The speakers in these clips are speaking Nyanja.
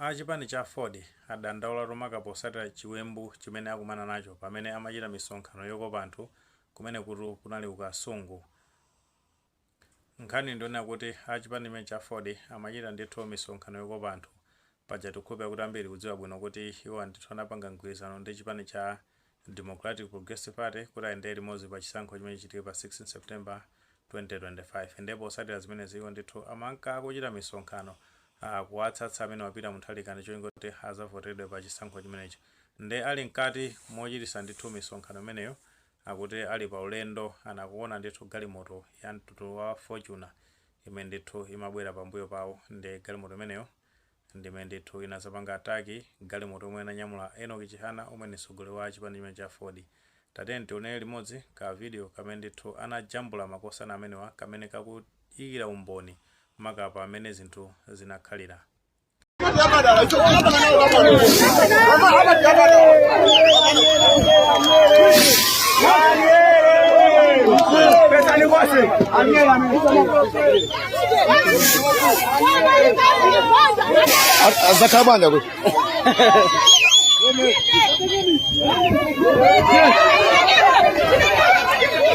Achipani cha Ford adandaula Romaka posatira chiwembu chimene akumana nacho pamene amachita misonkhano yokopa anthu kumene kunali ukasungu. Nkhani ndiona kuti achipani cha Ford amachita ndithu misonkhano yokopa anthu paja tikhope kuti ambiri kudziwa bwino kuti iwo ndithu anapanga mgwirizano ndi chipani cha Democratic Progressive Party kuti ayendere limodzi pa chisankho chimene chitika pa 16 September 2025 ndipo posatira zimenezi iwo ndithu amanka kuchita misonkhano kuwatsatsa amene wapita munthalikana cholinga kuti azavotedwe pa chisankho chimenechi. Nde ali mkati mochitisa ndithu misonkhano imeneyo akuti ali pa ulendo anakuona ndithu galimoto ya mtundu wa Fortuner imene ndithu imabwera pambuyo pawo. Nde galimoto imeneyo ndimene ndithu inazapanga ataki galimoto omwe inanyamula Enoch Chihana omwe ni mtsogoleri wa chipani cha Ford. Tatene tionere limodzi ka video kamene ndithu anajambula makosana amenewa kamene kakuyikira umboni makapa amene zinthu zinakhalira.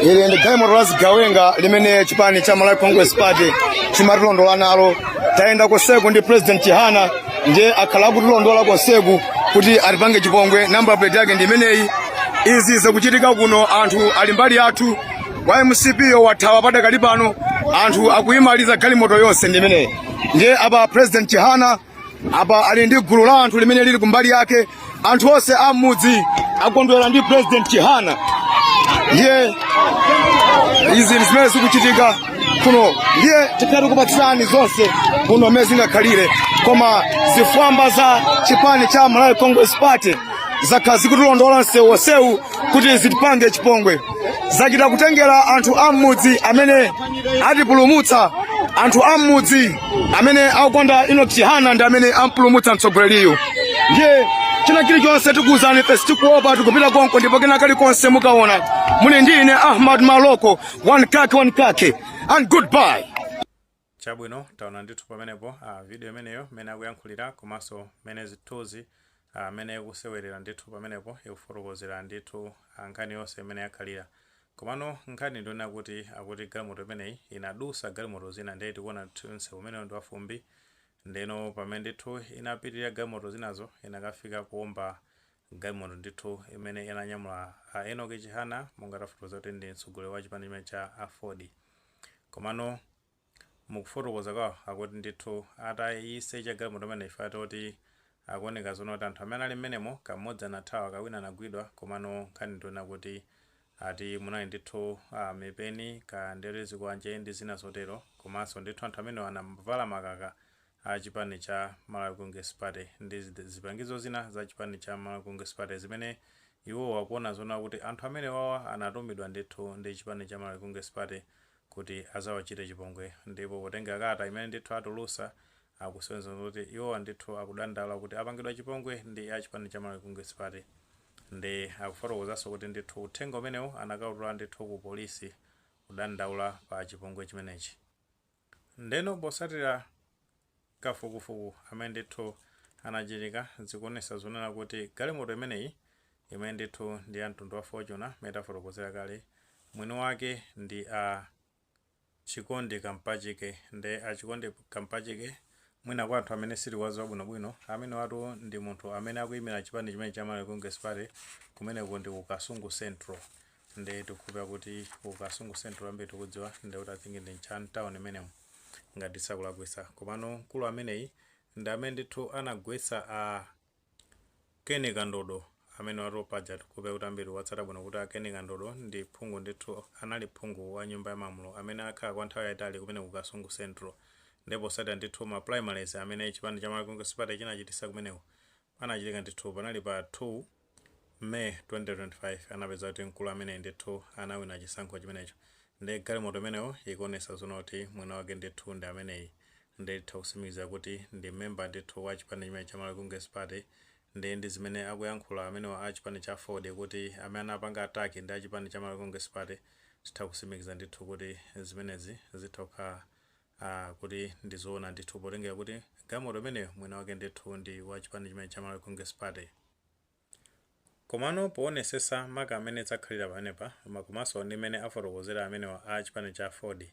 Ili ndi galimoto lazigawenga limene chipani cha Malawi Congress Party chimatilondola nalo. Tayenda koseko ndi President Chihana ndiye akhala kutilondola koseko kuti atipange chipongwe. Number plate yake ndi imeneyi. Izi zikuchitika kuno anthu ali mbali athu wa MCP wathawa padakali pano anthu akuyimaliza galimoto yonse ndi imeneyi. Ndiye apa President Chihana apa ali ndi gulu la anthu limene lili kumbali yake. Anthu onse amudzi akondwera ndi President Chihana. Ndiye izi zimene zikuchitika kuno ndiye tikati kupatsirani zonse kuno mezi ngakhalire koma zifwamba za chipani cha Malawi Congress Party zakhala zikutilondola nsewu kuti zitipange chipongwe. Zachita kutengera anthu amudzi amene atipulumutsa, anthu amudzi amene akukonda Enoch Chihana ndi amene ampulumutsa mtsogoleriyo. Ndiye china chilichonse tikuwuzani pesi tikuopa tikupita konko ndipo kena kalikonse mukaona muli ndi ine Ahmad Maloko one kake and goodbye. Chabwino taona ndithu pamenepo video imeneyo mene akuyankhulira komanso mene zithunzi mene ikusewerera ndithu pamenepo ikufotokozera ndithu nkhani yonse imene yakhalira. Komano nkhani ndiona kuti akuti galimoto imeneyi inadusa galimoto zina ndiye tikuona nthuntse umene ndi wafumbi. Ndeno pamene ndithu inapitirira galimoto zinazo inakafika kuomba galimoto ndithu imene inanyamula Enoch Chihana monga tafotokoza kuti ndi mtsogoleri wa chipani cha Ford. Komano mukufotokoza kwawo akuti ndithu atayisecha galimoto imene ifata kuti akuoneka zoona kuti anthu amene ali mmenemo kamodzi anathawa kawina anagwidwa. Komano nkhani ndiona kuti ati munali ndithu mipeni ka nderezi kwanje ndi zina zotero. Komanso ndithu anthu amene anavala makaka chipani cha Malawi Congress Party ndi zipangizo zina za chipani cha Malawi Congress Party zimene iwo wakuona zoona kuti anthu amene wawa anatumidwa ndithu ndi chipani cha Malawi Congress Party kuti azawachite chipongwe. Ndipo potenga kata imene ndithu atulusa akusonyeza kuti iwo ndithu akudandaula kuti apangidwa chipongwe ndi achipani cha Malawi Congress Party. Ndi akufotokozanso kuti ndithu uthenga umenewo anakautula ndithu ku polisi kudandaula pa chipongwe chimenechi. Ndeno posatira kafukufuku amene ndithu anachitika zikuonesa zonena kuti galimoto imeneyi imene ndithu ndi ya mtundu wa Fortuner metafotokozera kale mwini wake ndi Chikondi Kampachike. Nde Chikondi Kampachike mwina kwa anthu amene sili wazo bwinobwino amene watu ndi munthu amene akuyimira chipani chimene cha Malawi Congress Party kumeneko ndi Ukasungu Central. Nde tikupeza kuti Ukasungu Central ambe tikudziwa ndi kuti athingi ndi Town imenemo ngati sakulakwisa. Komano mkulu ameneyi ndi amene ndithu anagwetsa Kenny Kandodo amene watu paja tikupeza kuti ambiri watsata bwino kuti Kenny Kandodo ndi phungu ndithu anali phungu wa nyumba ya malamulo amene akhala kwa nthawi yayitali kumene Ukasungu Central. Ndipo sata ndithu ma primaries amene chipani cha Malawi Congress Party chinachitisa kumeneko anachitika ndithu panali pa 2 May 2025 anapeza kuti mkulu amene ndithu anawina chisankho chimenecho. Ndi galimoto imeneyo ikuonesa zoona kuti mwina wake ndithu ndi ameneyi ndithu kusimikiza kuti ndi member ndithu wa chipani chimene cha Malawi Congress Party. Ndi zimene akuyankhula amene wa chipani cha Ford kuti amene anapanga ataki ndi chipani cha Malawi Congress Party titha kusimikiza ndithu kuti zimenezi zitokha kuti ndizoona ndithu potengera kuti galimoto imeneyo mwina wake ndithu ndi wa chipani chimene cha Malawi Congress Party. Komano poonesesa maka amene dzakhalira panepa komanso ndi mmene afotokozera amenewa a chipani cha Ford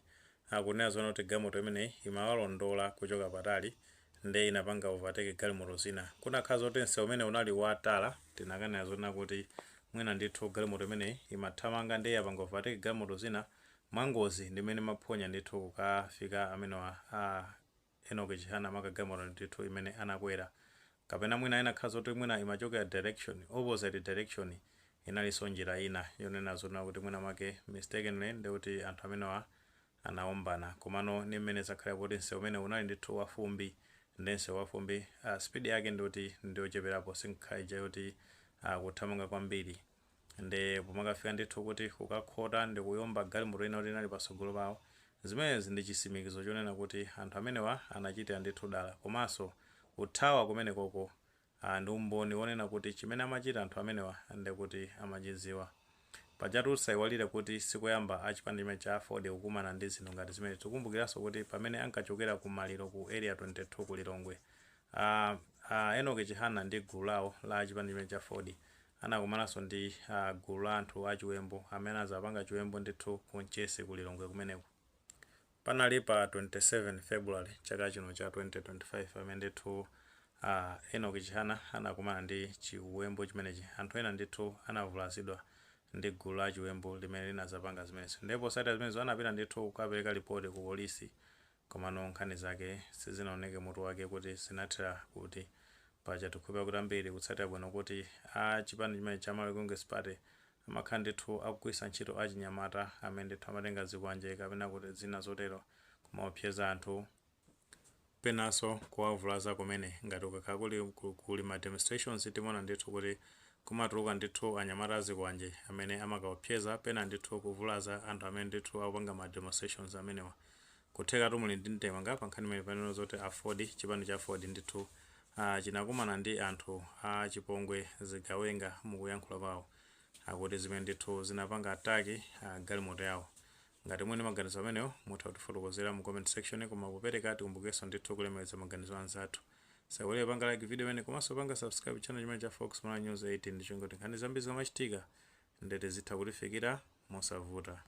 akunena zoona kuti galimoto imeneyi imawalondola kuchoka patali ndi inapanga overtake galimoto zina. Kunakhala zoti msewu umene unali watala tinakanena zoona kuti mwina ndithu galimoto imeneyi imathamanga ndi yapanga overtake galimoto zina mwangozi ndi mmene maphonya ndithu kukafika amenewa Enoch Chihana maka galimoto ndithu imene anakwera. Kapena mwina inakhala zoti mwina imachokera direction opposite direction inalinso njira ina yonena zoona kuti mwina make mistakenly ndi kuti anthu amenewa anaombana. Komano ni mmene zakhala kuti msewu umene unali ndithu wafumbi ndi msewu wafumbi speed yake ndikuti ndiocheperapo sinkhaija yoti kuthamanga kwambiri ndi pomakafika ndithu kuti kukakhota ndi kuyomba galimoto ina kuti inali pasogolo pawo. Zimenezi ndi chisimikizo chonena kuti anthu amenewa anachitira ndithu dala komanso uthawa kumene koko ndi umboni wonena kuti chimene amachita anthu amenewa ndi kuti amachidziwa. Pajatu usaiwalire kuti sikuyamba achipani chimene cha Ford kukumana ndi zinthu ngati zimene. Tikumbukiranso kuti pamene ankachokera ku maliro ku area 22 ku Lilongwe Enoch Chihana ndi gulu lawo la chipani chimene cha Ford anakumananso ndi gulu la anthu achiwembu amene azapanga chiwembu ndithu ku Nchesi ku Lilongwe kumeneko. Panali pa 27 February chaka chino cha 2025 amene ndithu Enoch Chihana anakumana ndi chiwembu chimenechi. Anthu ena ndithu anavulazidwa ndi gulu la chiwembu limene linazapanga zimenezo. Ndipo sati zimenezo anapita ndithu kukapereka ripoti ku polisi. Komano nkhani zake sizinaoneke mutu wake kuti zinathera kuti paja tikhupa kuti ambiri kutsatira bwino kuti chipani chimene cha Malawi Congress Party amakhala ndithu akugwiritsa ntchito achinyamata amene ndithu amatenga zikwanje kapena kuti zina zotero kumaopseza anthu penanso kuwavulaza kumene ngati ukakhala kuli ma demonstrations timaona ndithu kuti kumatuluka ndithu anyamata azikwanje amene amakaopseza pena ndithu kuvulaza anthu amene ndithu akupanga ma demonstrations amenewa. Kutheka tumuli ndi mtema ngapa nkhani imene paneno zoti Ford chipani cha Ford ndithu chinakumana ndi anthu achipongwe zigawenga mukuyankhula pawo akuti zimene ndithu zinapanga ataki galimoto yawo. Ngati mwene maganizo amenewo mutha kutifotokozera mu comment section koma kupereka tikumbukenso ndithu kulemekeza maganizo anzathu. Sawulire panga like video imene komanso panga subscribe channel chimene cha Fox Malawi News 18 ndicho ngoti nkhani zambiri zamachitika ndete zitha kutifikira mosavuta.